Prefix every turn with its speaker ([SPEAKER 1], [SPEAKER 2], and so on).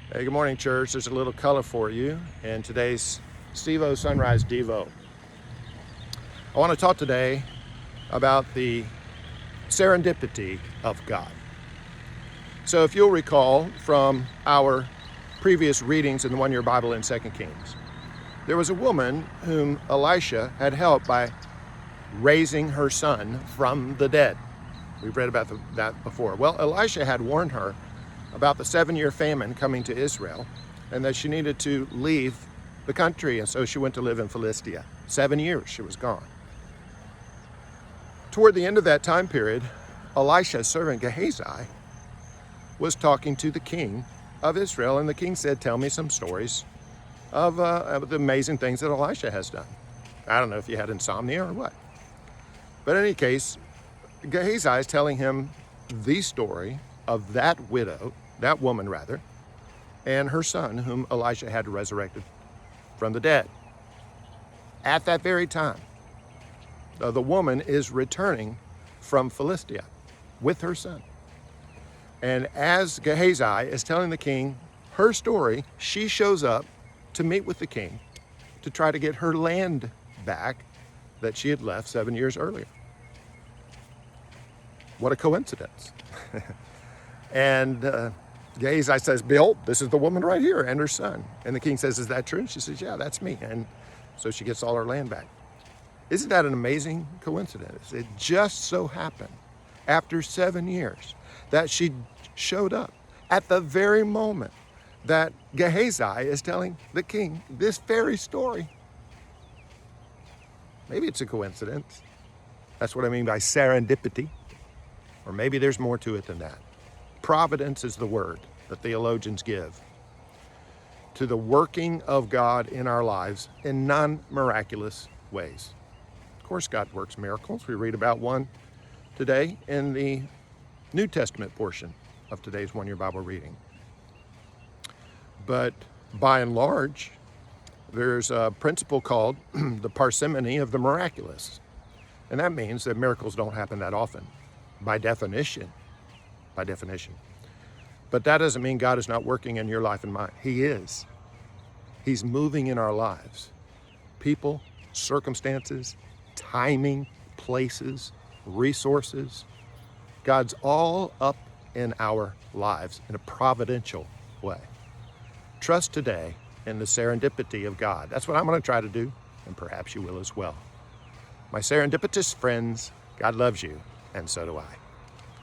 [SPEAKER 1] Hey, good morning, church. There's a little color for you in today's Steveo Sunrise Devo. I want to talk today about the serendipity of God. So if you'll recall from our previous readings in the one-year Bible in 2 Kings, there was a woman whom Elisha had helped by raising her son from the dead. We've read about that before. Well, Elisha had warned her about the 7-year famine coming to Israel and that she needed to leave the country, and so she went to live in Philistia. 7 years she was gone. Toward the end of that time period, Elisha's servant Gehazi was talking to the king of Israel, and the king said, "Tell me some stories of the amazing things that Elisha has done." I don't know if he had insomnia or what. But in any case, Gehazi is telling him the story of that woman, and her son, whom Elisha had resurrected from the dead. At that very time, the woman is returning from Philistia with her son. And as Gehazi is telling the king her story, she shows up to meet with the king to try to get her land back that she had left 7 years earlier. What a coincidence. And Gehazi says, "Behold, this is the woman right here and her son." And the king says, "Is that true?" And she says, "Yeah, that's me." And so she gets all her land back. Isn't that an amazing coincidence? It just so happened after 7 years that she showed up at the very moment that Gehazi is telling the king this very story. Maybe it's a coincidence. That's what I mean by serendipity. Or maybe there's more to it than that. Providence is the word that theologians give to the working of God in our lives in non-miraculous ways. Of course, God works miracles. We read about one today in the New Testament portion of today's one-year Bible reading. But by and large, there's a principle called the parsimony of the miraculous. And that means that miracles don't happen that often, by definition. But that doesn't mean God is not working in your life and mine. He is. He's moving in our lives. People, circumstances, timing, places, resources. God's all up in our lives in a providential way. Trust today in the serendipity of God. That's what I'm going to try to do, and perhaps you will as well. My serendipitous friends, God loves you, and so do I.